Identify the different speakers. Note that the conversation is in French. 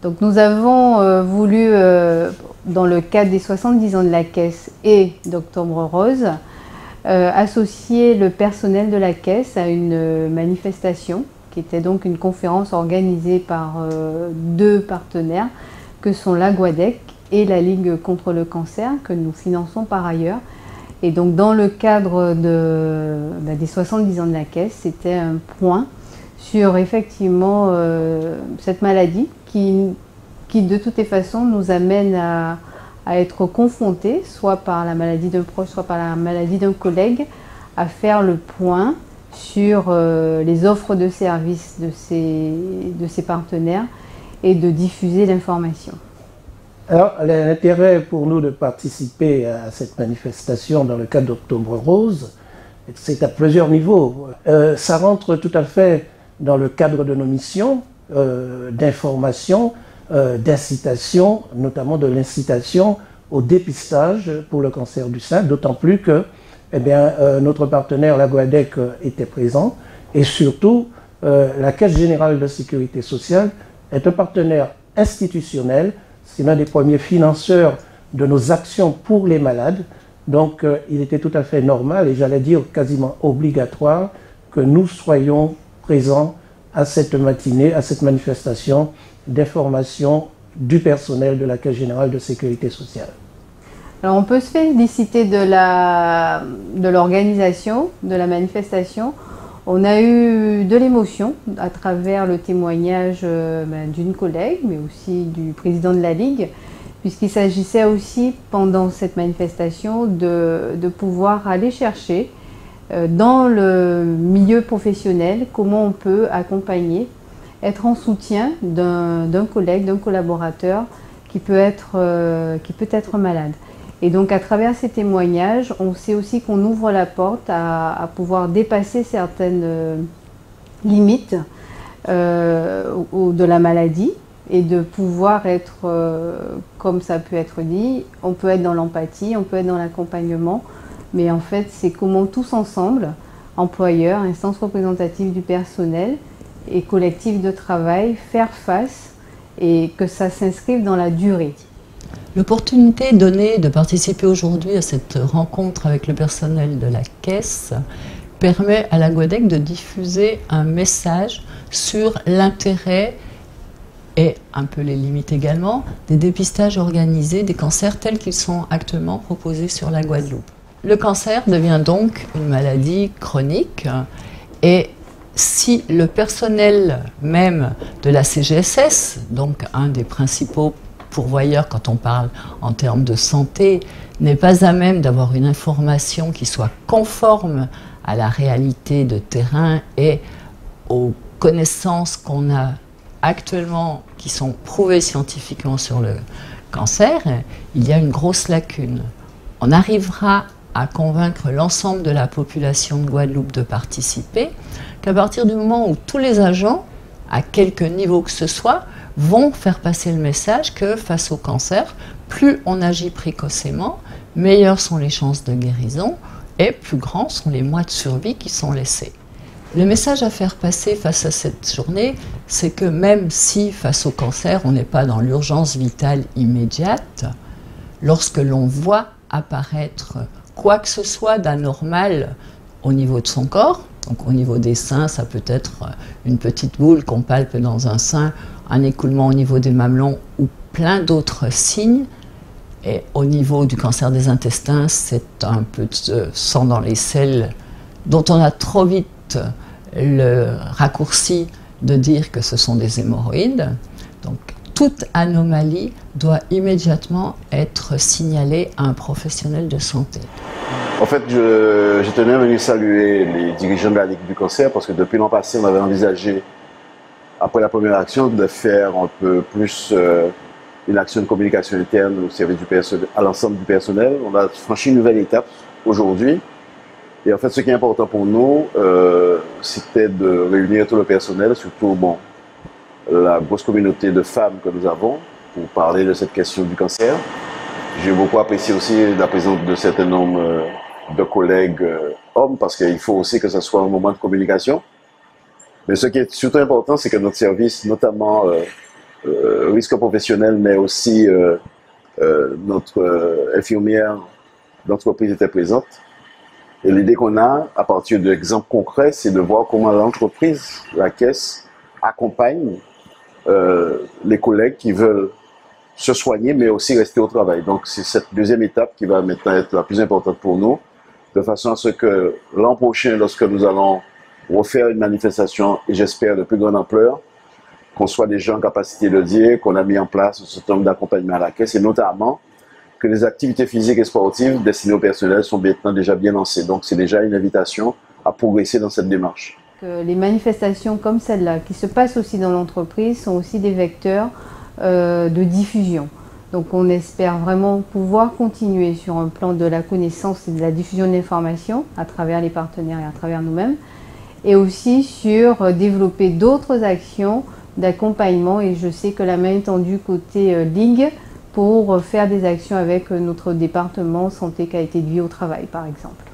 Speaker 1: Donc nous avons voulu, dans le cadre des 70 ans de la Caisse et d'Octobre Rose, associer le personnel de la Caisse à une manifestation qui était donc une conférence organisée par deux partenaires que sont la GUADEC et la Ligue contre le cancer que nous finançons par ailleurs. Et donc dans le cadre des 70 ans de la Caisse, c'était un point sur effectivement cette maladie qui de toutes les façons nous amène à être confrontés, soit par la maladie d'un proche, soit par la maladie d'un collègue, à faire le point sur les offres de services de ces partenaires et de diffuser l'information.
Speaker 2: Alors, l'intérêt pour nous de participer à cette manifestation dans le cadre d'Octobre Rose, c'est à plusieurs niveaux. Ça rentre tout à fait dans le cadre de nos missions d'information, d'incitation, notamment de l'incitation au dépistage pour le cancer du sein, d'autant plus que notre partenaire, la GUADEC, était présent, et surtout, la Caisse générale de sécurité sociale est un partenaire institutionnel. C'est l'un des premiers financeurs de nos actions pour les malades. Donc, il était tout à fait normal, et j'allais dire quasiment obligatoire, que nous soyons présents à cette matinée, à cette manifestation d'information du personnel de la Caisse générale de sécurité sociale.
Speaker 1: Alors, on peut se féliciter de l'organisation de la manifestation. On a eu de l'émotion à travers le témoignage d'une collègue, mais aussi du président de la Ligue, puisqu'il s'agissait aussi, pendant cette manifestation, de pouvoir aller chercher dans le milieu professionnel comment on peut accompagner, être en soutien d'un collègue, d'un collaborateur qui peut être malade. Et donc, à travers ces témoignages, on sait aussi qu'on ouvre la porte à pouvoir dépasser certaines limites de la maladie et de pouvoir être, comme ça peut être dit, on peut être dans l'empathie, on peut être dans l'accompagnement, mais en fait, c'est comment tous ensemble, employeurs, instances représentatives du personnel et collectifs de travail, faire face et que ça s'inscrive dans la durée.
Speaker 3: L'opportunité donnée de participer aujourd'hui à cette rencontre avec le personnel de la Caisse permet à la GUADEC de diffuser un message sur l'intérêt et un peu les limites également des dépistages organisés des cancers tels qu'ils sont actuellement proposés sur la Guadeloupe. Le cancer devient donc une maladie chronique et si le personnel même de la CGSS, donc un des principaux pourvoyeur quand on parle en termes de santé, n'est pas à même d'avoir une information qui soit conforme à la réalité de terrain et aux connaissances qu'on a actuellement qui sont prouvées scientifiquement sur le cancer, il y a une grosse lacune. On arrivera à convaincre l'ensemble de la population de Guadeloupe de participer qu'à partir du moment où tous les agents, à quelque niveau que ce soit, vont faire passer le message que face au cancer, plus on agit précocement, meilleures sont les chances de guérison et plus grands sont les mois de survie qui sont laissés. Le message à faire passer face à cette journée, c'est que même si face au cancer, on n'est pas dans l'urgence vitale immédiate, lorsque l'on voit apparaître quoi que ce soit d'anormal au niveau de son corps, donc au niveau des seins, ça peut être une petite boule qu'on palpe dans un sein, un écoulement au niveau des mamelons ou plein d'autres signes. Et au niveau du cancer des intestins, c'est un peu de sang dans les selles dont on a trop vite le raccourci de dire que ce sont des hémorroïdes. Donc toute anomalie doit immédiatement être signalée à un professionnel de santé.
Speaker 4: En fait, je tenais à venir saluer les dirigeants de la Ligue du cancer parce que depuis l'an passé, on avait envisagé, après la première action, de faire un peu plus une action de communication interne au service du personnel, à l'ensemble du personnel. On a franchi une nouvelle étape aujourd'hui. Et en fait, ce qui est important pour nous, c'était de réunir tout le personnel, surtout la grosse communauté de femmes que nous avons, pour parler de cette question du cancer. J'ai beaucoup apprécié aussi la présence de certains nombres de collègues hommes, parce qu'il faut aussi que ce soit un moment de communication. Mais ce qui est surtout important, c'est que notre service, notamment risque professionnel, mais aussi notre infirmière d'entreprise était présente. Et l'idée qu'on a, à partir d'exemples concrets, c'est de voir comment l'entreprise, la caisse, accompagne les collègues qui veulent se soigner, mais aussi rester au travail. Donc c'est cette deuxième étape qui va maintenant être la plus importante pour nous, de façon à ce que l'an prochain, lorsque nous allons refaire une manifestation, et j'espère de plus grande ampleur, qu'on soit déjà en capacité de dire qu'on a mis en place un certain nombre d'accompagnements à la caisse, et notamment que les activités physiques et sportives destinées au personnel sont maintenant déjà bien lancées. Donc c'est déjà une invitation à progresser dans cette démarche.
Speaker 1: Les manifestations comme celle-là, qui se passent aussi dans l'entreprise, sont aussi des vecteurs de diffusion. Donc on espère vraiment pouvoir continuer sur un plan de la connaissance et de la diffusion de l'information à travers les partenaires et à travers nous-mêmes, et aussi sur développer d'autres actions d'accompagnement. Et je sais que la main est tendue côté Ligue pour faire des actions avec notre département santé, qualité de vie au travail par exemple.